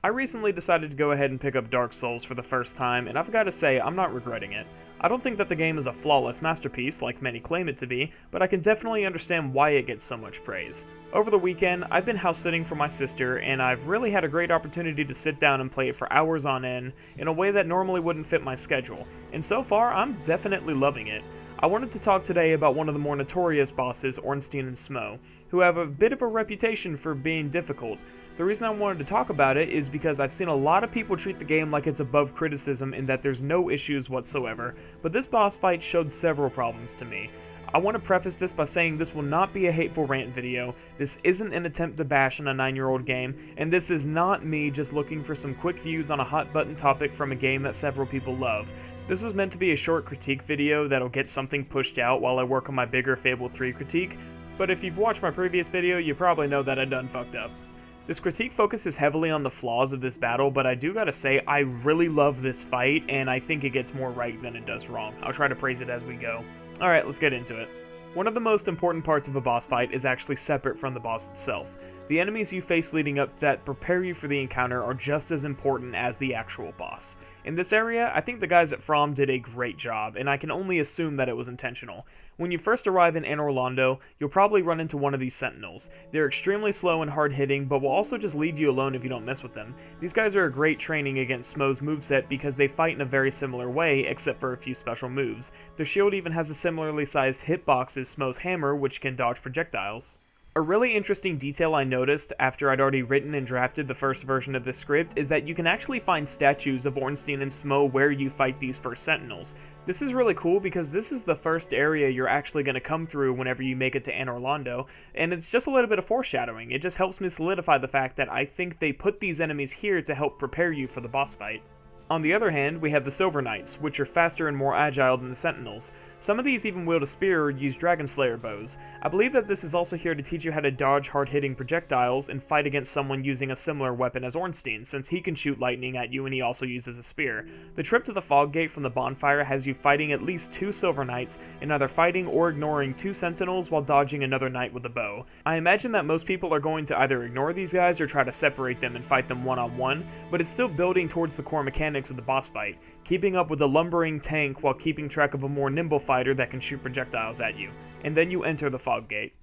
I recently decided to go ahead and pick up Dark Souls for the first time, and I've got to say, I'm not regretting it. I don't think that the game is a flawless masterpiece like many claim it to be, but I can definitely understand why it gets so much praise. Over the weekend, I've been house sitting for my sister, and I've really had a great opportunity to sit down and play it for hours on end in a way that normally wouldn't fit my schedule, and so far, I'm definitely loving it. I wanted to talk today about one of the more notorious bosses, Ornstein and Smough, who have a bit of a reputation for being difficult. The reason I wanted to talk about it is because I've seen a lot of people treat the game like it's above criticism and that there's no issues whatsoever, but this boss fight showed several problems to me. I want to preface this by saying this will not be a hateful rant video, this isn't an attempt to bash on a 9-year-old game, and this is not me just looking for some quick views on a hot button topic from a game that several people love. This was meant to be a short critique video that'll get something pushed out while I work on my bigger Fable 3 critique, but if you've watched my previous video, you probably know that I done fucked up. This critique focuses heavily on the flaws of this battle, but I do gotta say, I really love this fight, and I think it gets more right than it does wrong. I'll try to praise it as we go. Alright, let's get into it. One of the most important parts of a boss fight is actually separate from the boss itself. The enemies you face leading up that prepare you for the encounter are just as important as the actual boss. In this area, I think the guys at From did a great job, and I can only assume that it was intentional. When you first arrive in Anor Londo, you'll probably run into one of these Sentinels. They're extremely slow and hard-hitting, but will also just leave you alone if you don't mess with them. These guys are a great training against Smough's moveset because they fight in a very similar way, except for a few special moves. Their shield even has a similarly sized hitbox as Smough's hammer, which can dodge projectiles. A really interesting detail I noticed after I'd already written and drafted the first version of this script is that you can actually find statues of Ornstein and Smough where you fight these first Sentinels. This is really cool because this is the first area you're actually going to come through whenever you make it to Anor Londo, and it's just a little bit of foreshadowing. It just helps me solidify the fact that I think they put these enemies here to help prepare you for the boss fight. On the other hand, we have the Silver Knights, which are faster and more agile than the Sentinels. Some of these even wield a spear or use Dragon Slayer bows. I believe that this is also here to teach you how to dodge hard-hitting projectiles and fight against someone using a similar weapon as Ornstein, since he can shoot lightning at you and he also uses a spear. The trip to the Fog Gate from the bonfire has you fighting at least 2 Silver Knights, and either fighting or ignoring 2 Sentinels while dodging another Knight with a bow. I imagine that most people are going to either ignore these guys or try to separate them and fight them one-on-one, but it's still building towards the core mechanics of the boss fight, keeping up with a lumbering tank while keeping track of a more nimble fighter that can shoot projectiles at you. And then you enter the Fog Gate.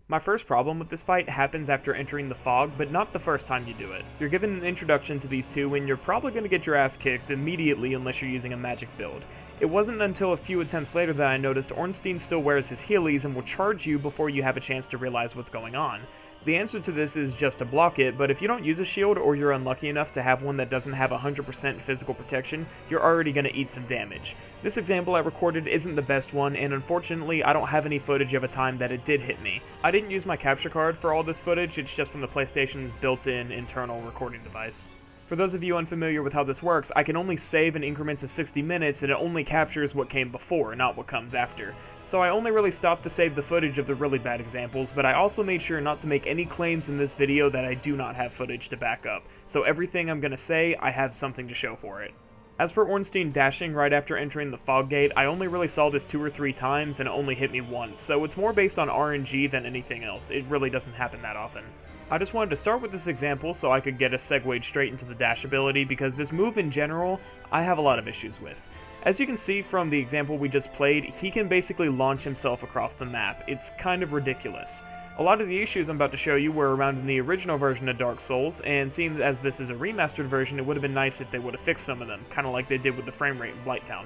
My first problem with this fight happens after entering the fog, but not the first time you do it. You're given an introduction to these two and you're probably going to get your ass kicked immediately unless you're using a magic build. It wasn't until a few attempts later that I noticed Ornstein still wears his Heelys and will charge you before you have a chance to realize what's going on. The answer to this is just to block it, but if you don't use a shield or you're unlucky enough to have one that doesn't have 100% physical protection, you're already going to eat some damage. This example I recorded isn't the best one, and unfortunately I don't have any footage of a time that it did hit me. I didn't use my capture card for all this footage, it's just from the PlayStation's built-in internal recording device. For those of you unfamiliar with how this works, I can only save in increments of 60 minutes and it only captures what came before, not what comes after. So I only really stopped to save the footage of the really bad examples, but I also made sure not to make any claims in this video that I do not have footage to back up. So everything I'm gonna say, I have something to show for it. As for Ornstein dashing right after entering the Fog Gate, I only really saw this 2 or 3 times and it only hit me once, so it's more based on RNG than anything else. It really doesn't happen that often. I just wanted to start with this example so I could get us segued straight into the dash ability because this move in general, I have a lot of issues with. As you can see from the example we just played, he can basically launch himself across the map. It's kind of ridiculous. A lot of the issues I'm about to show you were around in the original version of Dark Souls, and seeing as this is a remastered version, it would have been nice if they would have fixed some of them, kind of like they did with the frame rate in Blighttown.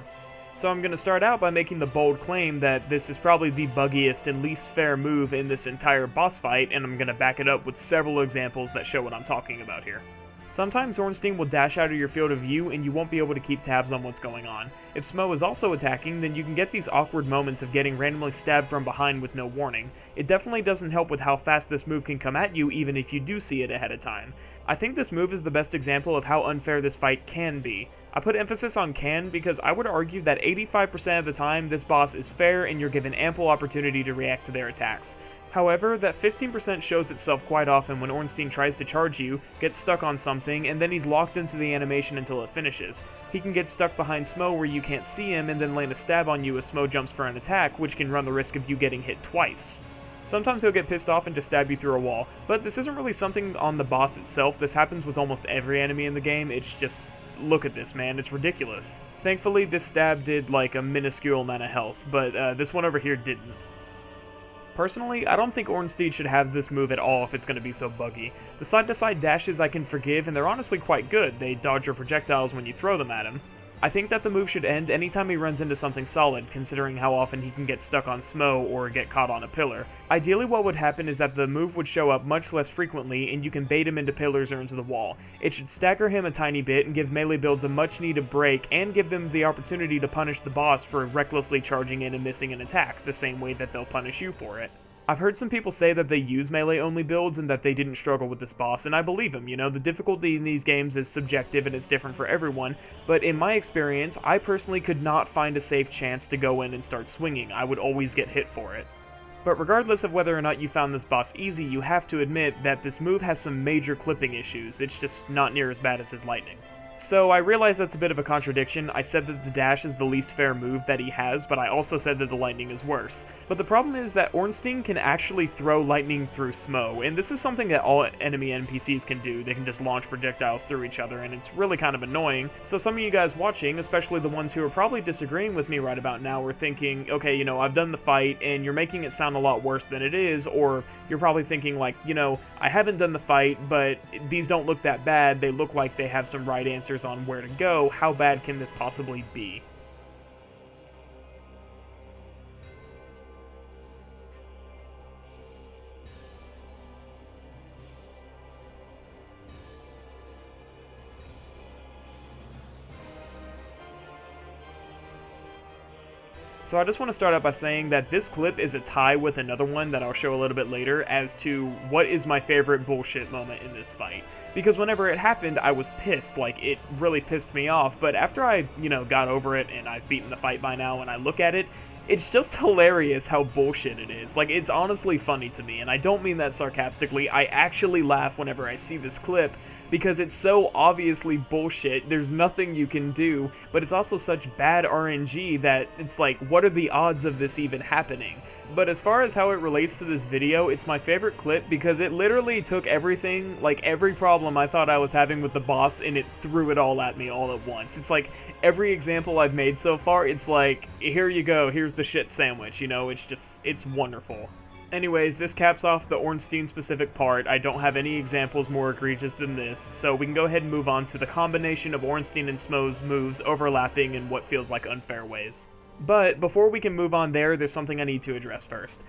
So I'm going to start out by making the bold claim that this is probably the buggiest and least fair move in this entire boss fight, and I'm going to back it up with several examples that show what I'm talking about here. Sometimes Ornstein will dash out of your field of view and you won't be able to keep tabs on what's going on. If Smough is also attacking, then you can get these awkward moments of getting randomly stabbed from behind with no warning. It definitely doesn't help with how fast this move can come at you even if you do see it ahead of time. I think this move is the best example of how unfair this fight can be. I put emphasis on can because I would argue that 85% of the time this boss is fair and you're given ample opportunity to react to their attacks. However, that 15% shows itself quite often when Ornstein tries to charge you, gets stuck on something, and then he's locked into the animation until it finishes. He can get stuck behind Smough where you can't see him and then land a stab on you as Smough jumps for an attack, which can run the risk of you getting hit twice. Sometimes he'll get pissed off and just stab you through a wall, but this isn't really something on the boss itself. This happens with almost every enemy in the game. It's just, look at this, man, it's ridiculous. Thankfully, this stab did like a minuscule amount of health, but this one over here didn't. Personally, I don't think Ornstein should have this move at all if it's going to be so buggy. The side-to-side dashes I can forgive, and they're honestly quite good. They dodge your projectiles when you throw them at him. I think that the move should end anytime he runs into something solid, considering how often he can get stuck on Smough or get caught on a pillar. Ideally, what would happen is that the move would show up much less frequently, and you can bait him into pillars or into the wall. It should stagger him a tiny bit and give melee builds a much needed break, and give them the opportunity to punish the boss for recklessly charging in and missing an attack, the same way that they'll punish you for it. I've heard some people say that they use melee-only builds and that they didn't struggle with this boss, and I believe them. You know, the difficulty in these games is subjective and it's different for everyone, but in my experience, I personally could not find a safe chance to go in and start swinging. I would always get hit for it. But regardless of whether or not you found this boss easy, you have to admit that this move has some major clipping issues. It's just not near as bad as his lightning. So I realize that's a bit of a contradiction. I said that the dash is the least fair move that he has, but I also said that the lightning is worse. But the problem is that Ornstein can actually throw lightning through Smough, and this is something that all enemy NPCs can do. They can just launch projectiles through each other, and it's really kind of annoying. So some of you guys watching, especially the ones who are probably disagreeing with me right about now, are thinking, okay, you know, I've done the fight, and you're making it sound a lot worse than it is, or you're probably thinking like, you know, I haven't done the fight, but these don't look that bad. They look like they have some right answers on where to go. How bad can this possibly be? So I just want to start out by saying that this clip is a tie with another one that I'll show a little bit later as to what is my favorite bullshit moment in this fight. Because whenever it happened, I was pissed, like, it really pissed me off, but after I, you know, got over it and I've beaten the fight by now and I look at it, it's just hilarious how bullshit it is. Like, it's honestly funny to me, and I don't mean that sarcastically. I actually laugh whenever I see this clip, because it's so obviously bullshit. There's nothing you can do, but it's also such bad RNG that it's like, what are the odds of this even happening? But as far as how it relates to this video, it's my favorite clip because it literally took everything, like every problem I thought I was having with the boss, and it threw it all at me all at once. It's like every example I've made so far, it's like, here you go, here's the shit sandwich, you know, it's wonderful. Anyways, this caps off the Ornstein specific part. I don't have any examples more egregious than this, so we can go ahead and move on to the combination of Ornstein and Smough's moves overlapping in what feels like unfair ways. But before we can move on there's something I need to address first.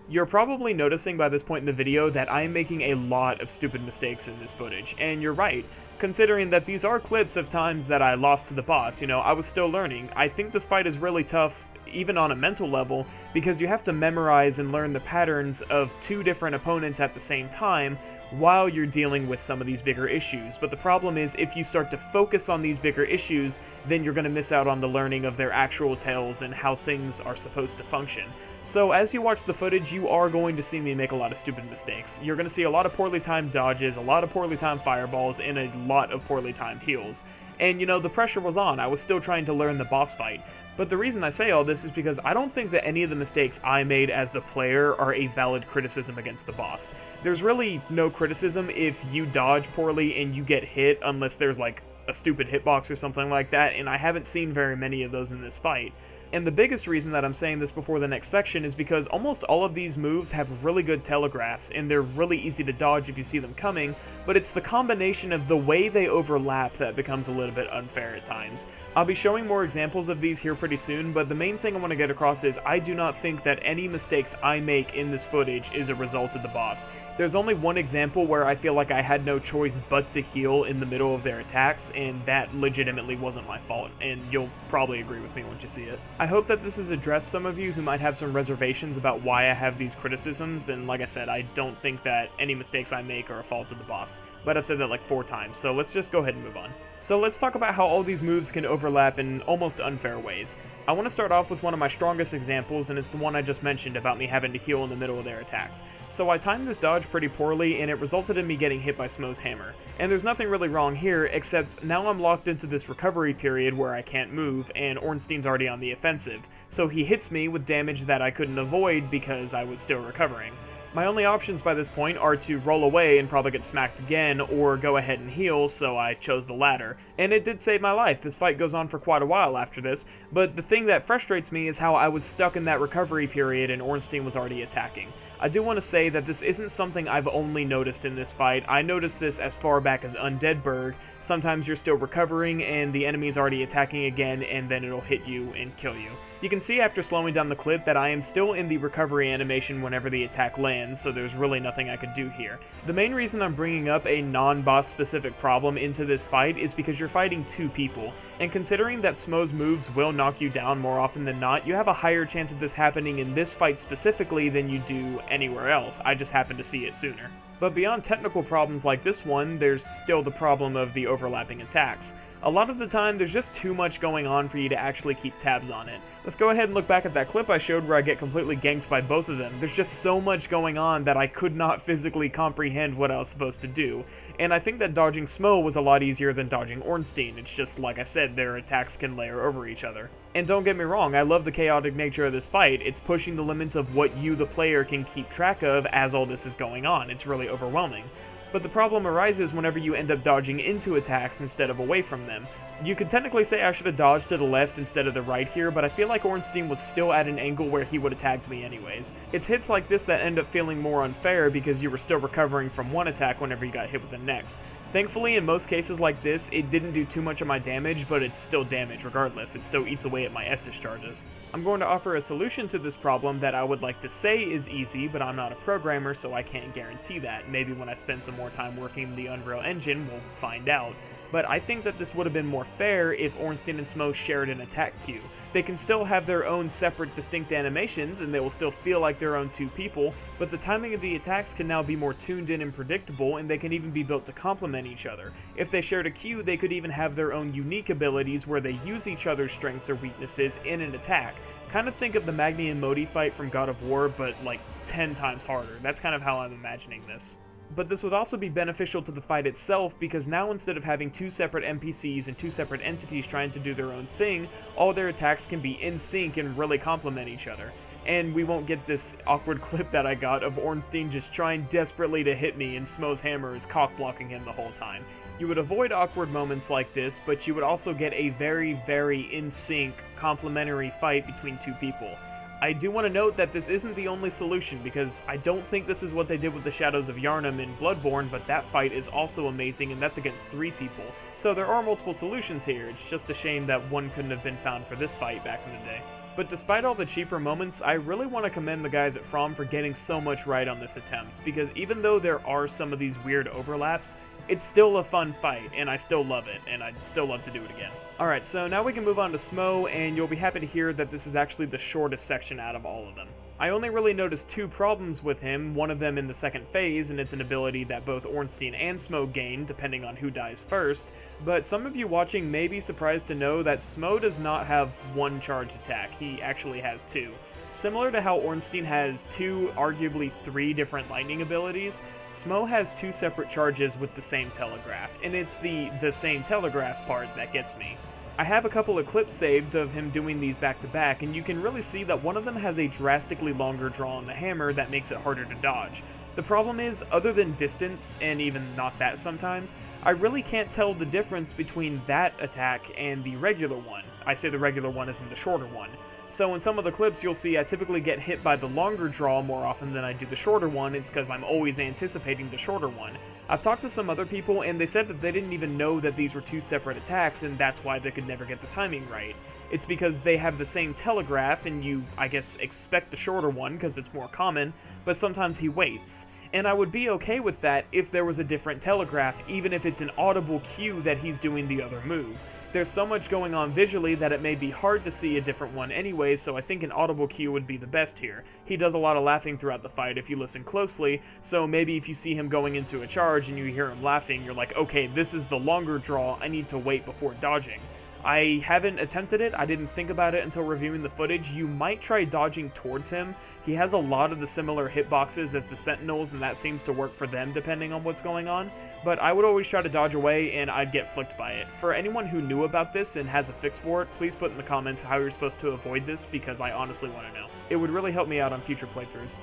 You're probably noticing by this point in the video that I'm making a lot of stupid mistakes in this footage, and you're right, considering that these are clips of times that I lost to the boss. You know, I was still learning. I think this fight is really tough, even on a mental level, because you have to memorize and learn the patterns of two different opponents at the same time while you're dealing with some of these bigger issues. But the problem is, if you start to focus on these bigger issues, then you're going to miss out on the learning of their actual tales and how things are supposed to function. So as you watch the footage, you are going to see me make a lot of stupid mistakes. You're going to see a lot of poorly timed dodges, a lot of poorly timed fireballs, and a lot of poorly timed heals. And you know, the pressure was on. I was still trying to learn the boss fight. But the reason I say all this is because I don't think that any of the mistakes I made as the player are a valid criticism against the boss. There's really no criticism if you dodge poorly and you get hit, unless there's like a stupid hitbox or something like that, and I haven't seen very many of those in this fight. And the biggest reason that I'm saying this before the next section is because almost all of these moves have really good telegraphs, and they're really easy to dodge if you see them coming, but it's the combination of the way they overlap that becomes a little bit unfair at times. I'll be showing more examples of these here pretty soon, but the main thing I want to get across is I do not think that any mistakes I make in this footage is a result of the boss. There's only one example where I feel like I had no choice but to heal in the middle of their attacks, and that legitimately wasn't my fault, and you'll probably agree with me once you see it. I hope that this has addressed some of you who might have some reservations about why I have these criticisms, and like I said, I don't think that any mistakes I make are a fault of the boss. but I've said that like 4 times, so let's just go ahead and move on. So let's talk about how all these moves can overlap in almost unfair ways. I want to start off with one of my strongest examples, and it's the one I just mentioned about me having to heal in the middle of their attacks. So I timed this dodge pretty poorly, and it resulted in me getting hit by Smough's hammer. And there's nothing really wrong here, except now I'm locked into this recovery period where I can't move, and Ornstein's already on the offensive, so he hits me with damage that I couldn't avoid because I was still recovering. My only options by this point are to roll away and probably get smacked again, or go ahead and heal, so I chose the latter. And it did save my life. This fight goes on for quite a while after this, but the thing that frustrates me is how I was stuck in that recovery period and Ornstein was already attacking. I do want to say that this isn't something I've only noticed in this fight. I noticed this as far back as Undeadburg. Sometimes you're still recovering and the enemy's already attacking again, and then it'll hit you and kill you. You can see after slowing down the clip that I am still in the recovery animation whenever the attack lands, so there's really nothing I could do here. The main reason I'm bringing up a non-boss specific problem into this fight is because you're fighting 2 people, and considering that Smough's moves will knock you down more often than not, you have a higher chance of this happening in this fight specifically than you do anywhere else. I just happen to see it sooner. But beyond technical problems like this one, there's still the problem of the overlapping attacks. A lot of the time, there's just too much going on for you to actually keep tabs on it. Let's go ahead and look back at that clip I showed where I get completely ganked by both of them. There's just so much going on that I could not physically comprehend what I was supposed to do. And I think that dodging Smough was a lot easier than dodging Ornstein. It's just, like I said, their attacks can layer over each other. And don't get me wrong, I love the chaotic nature of this fight. It's pushing the limits of what you, the player, can keep track of as all this is going on. It's really overwhelming. But the problem arises whenever you end up dodging into attacks instead of away from them. You could technically say I should have dodged to the left instead of the right here, but I feel like Ornstein was still at an angle where he would have tagged me anyways. It's hits like this that end up feeling more unfair because you were still recovering from one attack whenever you got hit with the next. Thankfully, in most cases like this, it didn't do too much of my damage, but it's still damage regardless. It still eats away at my S discharges. I'm going to offer a solution to this problem that I would like to say is easy, but I'm not a programmer, so I can't guarantee that. Maybe when I spend some more time working the Unreal Engine, we'll find out. But I think that this would have been more fair if Ornstein and Smough shared an attack queue. They can still have their own separate distinct animations, and they will still feel like their own 2 people, but the timing of the attacks can now be more tuned in and predictable, and they can even be built to complement each other. If they shared a queue, they could even have their own unique abilities where they use each other's strengths or weaknesses in an attack. Kind of think of the Magni and Modi fight from God of War, but like 10 times harder. That's kind of how I'm imagining this. But this would also be beneficial to the fight itself, because now instead of having 2 separate NPCs and 2 separate entities trying to do their own thing, all their attacks can be in sync and really complement each other. And we won't get this awkward clip that I got of Ornstein just trying desperately to hit me and Smough's hammer is cock-blocking him the whole time. You would avoid awkward moments like this, but you would also get a very, very in-sync, complementary fight between 2 people. I do want to note that this isn't the only solution, because I don't think this is what they did with the Shadows of Yharnam in Bloodborne, but that fight is also amazing, and that's against 3 people. So there are multiple solutions here. It's just a shame that one couldn't have been found for this fight back in the day. But despite all the cheaper moments, I really want to commend the guys at From for getting so much right on this attempt, because even though there are some of these weird overlaps, it's still a fun fight, and I still love it, and I'd still love to do it again. Alright, so now we can move on to Smough, and you'll be happy to hear that this is actually the shortest section out of all of them. I only really noticed 2 problems with him, one of them in the second phase, and it's an ability that both Ornstein and Smough gain, depending on who dies first, but some of you watching may be surprised to know that Smough does not have 1 charge attack, he actually has 2. Similar to how Ornstein has 2, arguably 3 different lightning abilities, Smough has 2 separate charges with the same telegraph, and it's the same telegraph part that gets me. I have a couple of clips saved of him doing these back to back, and you can really see that one of them has a drastically longer draw on the hammer that makes it harder to dodge. The problem is, other than distance, and even not that sometimes, I really can't tell the difference between that attack and the regular one. I say the regular one isn't the shorter one. So in some of the clips you'll see I typically get hit by the longer draw more often than I do the shorter one. It's because I'm always anticipating the shorter one. I've talked to some other people and they said that they didn't even know that these were 2 separate attacks, and that's why they could never get the timing right. It's because they have the same telegraph and you, I guess, expect the shorter one because it's more common, but sometimes he waits. And I would be okay with that if there was a different telegraph, even if it's an audible cue that he's doing the other move. There's so much going on visually that it may be hard to see a different one anyway, so I think an audible cue would be the best here. He does a lot of laughing throughout the fight if you listen closely, so maybe if you see him going into a charge and you hear him laughing, you're like, okay, this is the longer draw, I need to wait before dodging. I haven't attempted it, I didn't think about it until reviewing the footage. You might try dodging towards him. He has a lot of the similar hitboxes as the Sentinels, and that seems to work for them depending on what's going on, but I would always try to dodge away and I'd get flicked by it. For anyone who knew about this and has a fix for it, please put in the comments how you're supposed to avoid this, because I honestly want to know. It would really help me out on future playthroughs.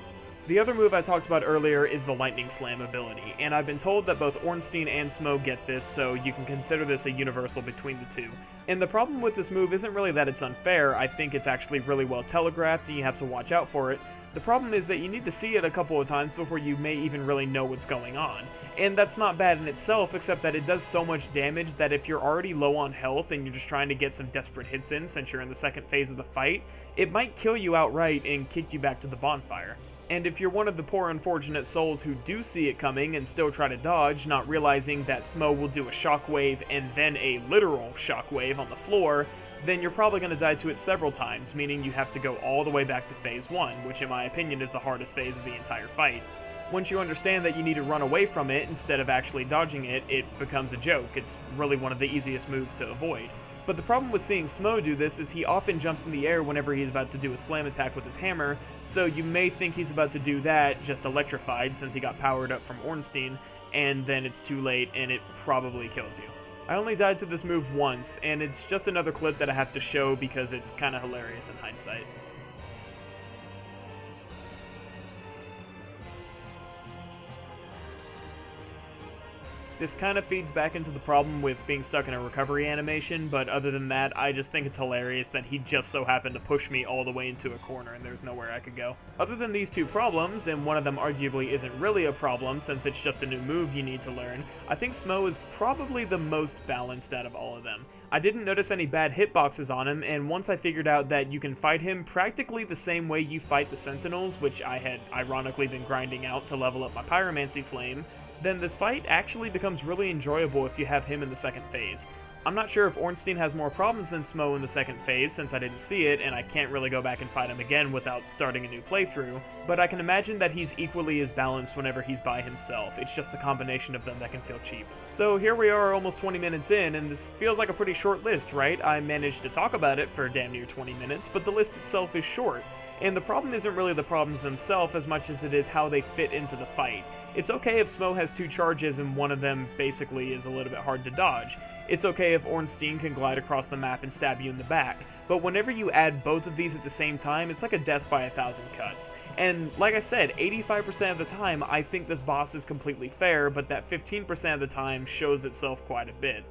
The other move I talked about earlier is the Lightning Slam ability, and I've been told that both Ornstein and Smough get this, so you can consider this a universal between the two. And the problem with this move isn't really that it's unfair, I think it's actually really well telegraphed and you have to watch out for it. The problem is that you need to see it a couple of times before you may even really know what's going on. And that's not bad in itself, except that it does so much damage that if you're already low on health and you're just trying to get some desperate hits in since you're in the second phase of the fight, it might kill you outright and kick you back to the bonfire. And if you're one of the poor unfortunate souls who do see it coming and still try to dodge, not realizing that Smough will do a shockwave and then a literal shockwave on the floor, then you're probably going to die to it several times, meaning you have to go all the way back to phase 1, which in my opinion is the hardest phase of the entire fight. Once you understand that you need to run away from it instead of actually dodging it, it becomes a joke. It's really one of the easiest moves to avoid. But the problem with seeing Smough do this is he often jumps in the air whenever he's about to do a slam attack with his hammer, so you may think he's about to do that just electrified since he got powered up from Ornstein, and then it's too late and it probably kills you. I only died to this move once, and it's just another clip that I have to show because it's kinda hilarious in hindsight. This kind of feeds back into the problem with being stuck in a recovery animation, but other than that, I just think it's hilarious that he just so happened to push me all the way into a corner and there's nowhere I could go. Other than these two problems, and one of them arguably isn't really a problem since it's just a new move you need to learn, I think Smough is probably the most balanced out of all of them. I didn't notice any bad hitboxes on him, and once I figured out that you can fight him practically the same way you fight the Sentinels, which I had ironically been grinding out to level up my Pyromancy Flame, then this fight actually becomes really enjoyable if you have him in the second phase. I'm not sure if Ornstein has more problems than Smough in the second phase since I didn't see it and I can't really go back and fight him again without starting a new playthrough, but I can imagine that he's equally as balanced whenever he's by himself. It's just the combination of them that can feel cheap. So here we are almost 20 minutes in, and this feels like a pretty short list, right? I managed to talk about it for damn near 20 minutes, but the list itself is short. And the problem isn't really the problems themselves as much as it is how they fit into the fight. It's okay if Smough has two charges and one of them basically is a little bit hard to dodge. It's okay if Ornstein can glide across the map and stab you in the back. But whenever you add both of these at the same time, it's like a death by 1,000 cuts. And like I said, 85% of the time I think this boss is completely fair, but that 15% of the time shows itself quite a bit.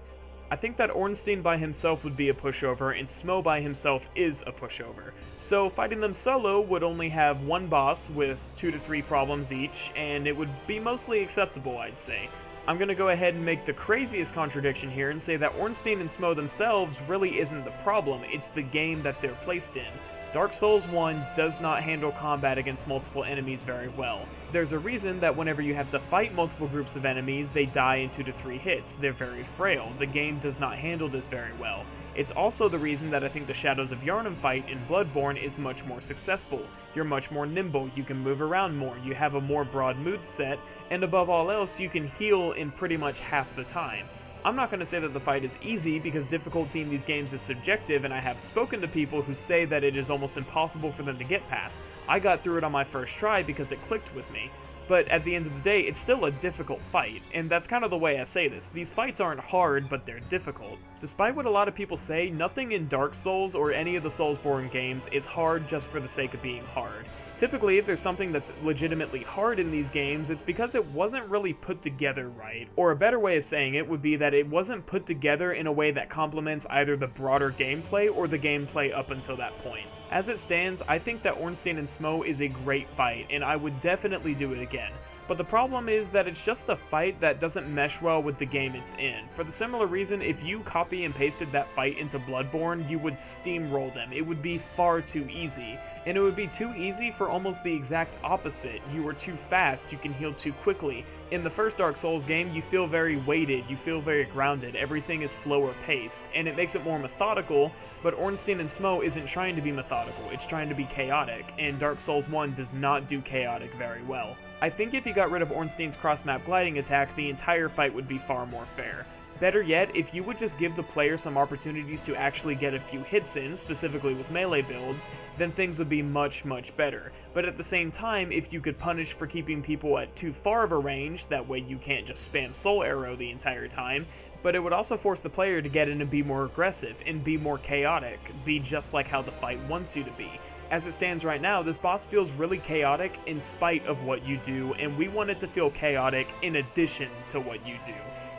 I think that Ornstein by himself would be a pushover, and Smough by himself is a pushover. So fighting them solo would only have one boss with 2 to 3 problems each, and it would be mostly acceptable, I'd say. I'm gonna go ahead and make the craziest contradiction here and say that Ornstein and Smough themselves really isn't the problem, it's the game that they're placed in. Dark Souls 1 does not handle combat against multiple enemies very well. There's a reason that whenever you have to fight multiple groups of enemies, they die in 2 to 3 hits. They're very frail. The game does not handle this very well. It's also the reason that I think the Shadows of Yharnam fight in Bloodborne is much more successful. You're much more nimble, you can move around more, you have a more broad mood set, and above all else, you can heal in pretty much half the time. I'm not going to say that the fight is easy because difficulty in these games is subjective, and I have spoken to people who say that it is almost impossible for them to get past. I got through it on my first try because it clicked with me. But at the end of the day, it's still a difficult fight, and that's kind of the way I say this. These fights aren't hard, but they're difficult. Despite what a lot of people say, nothing in Dark Souls or any of the Soulsborne games is hard just for the sake of being hard. Typically, if there's something that's legitimately hard in these games, it's because it wasn't really put together right. Or a better way of saying it would be that it wasn't put together in a way that complements either the broader gameplay or the gameplay up until that point. As it stands, I think that Ornstein and Smough is a great fight, and I would definitely do it again. But the problem is that it's just a fight that doesn't mesh well with the game it's in. For the similar reason, if you copy and pasted that fight into Bloodborne, you would steamroll them. It would be far too easy. and it would be too easy for almost the exact opposite. You are too fast, you can heal too quickly. In the first Dark Souls game, you feel very weighted, you feel very grounded, everything is slower paced, and it makes it more methodical, but Ornstein and Smough isn't trying to be methodical, it's trying to be chaotic, and Dark Souls 1 does not do chaotic very well. I think if you got rid of Ornstein's cross-map gliding attack, the entire fight would be far more fair. Better yet, if you would just give the player some opportunities to actually get a few hits in, specifically with melee builds, then things would be much, much better. But at the same time, if you could punish for keeping people at too far of a range, that way you can't just spam soul arrow the entire time, but it would also force the player to get in and be more aggressive, and be more chaotic, be just like how the fight wants you to be. As it stands right now, this boss feels really chaotic in spite of what you do, and we want it to feel chaotic in addition to what you do.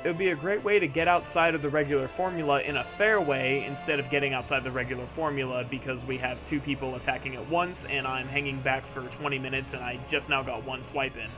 It would be a great way to get outside of the regular formula in a fair way, instead of getting outside the regular formula because we have two people attacking at once and I'm hanging back for 20 minutes and I just now got one swipe in.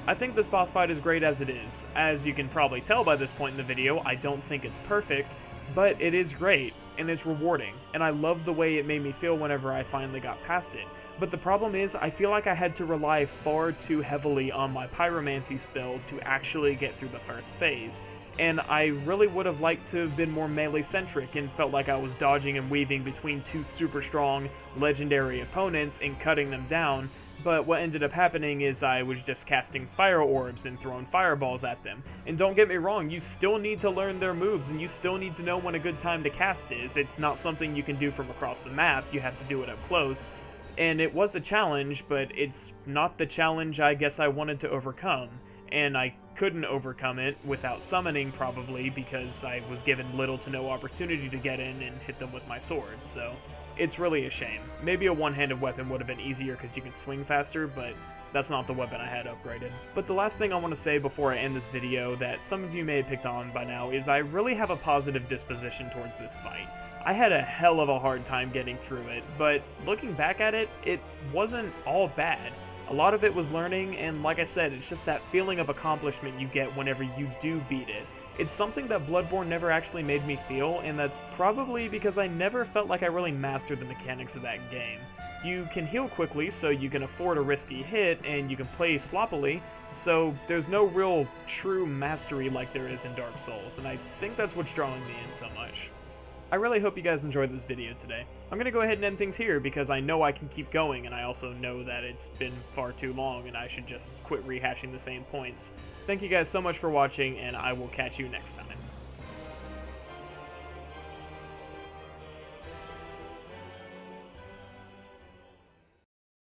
I think this boss fight is great as it is. As you can probably tell by this point in the video, I don't think it's perfect, but it is great, and it's rewarding, and I love the way it made me feel whenever I finally got past it. But the problem is, I feel like I had to rely far too heavily on my pyromancy spells to actually get through the first phase, and I really would have liked to have been more melee-centric and felt like I was dodging and weaving between two super strong, legendary opponents and cutting them down, but what ended up happening is I was just casting fire orbs and throwing fireballs at them. And don't get me wrong, you still need to learn their moves, and you still need to know when a good time to cast is. It's not something you can do from across the map, you have to do it up close. And it was a challenge, but it's not the challenge I guess I wanted to overcome. And I couldn't overcome it without summoning, probably, because I was given little to no opportunity to get in and hit them with my sword, so it's really a shame. Maybe a one-handed weapon would have been easier because you can swing faster, but that's not the weapon I had upgraded. But the last thing I want to say before I end this video that some of you may have picked on by now is I really have a positive disposition towards this fight. I had a hell of a hard time getting through it, but looking back at it, it wasn't all bad. A lot of it was learning, and like I said, it's just that feeling of accomplishment you get whenever you do beat it. It's something that Bloodborne never actually made me feel, and that's probably because I never felt like I really mastered the mechanics of that game. You can heal quickly, so you can afford a risky hit, and you can play sloppily, so there's no real true mastery like there is in Dark Souls, and I think that's what's drawing me in so much. I really hope you guys enjoyed this video today. I'm going to go ahead and end things here because I know I can keep going, and I also know that it's been far too long and I should just quit rehashing the same points. Thank you guys so much for watching, and I will catch you next time.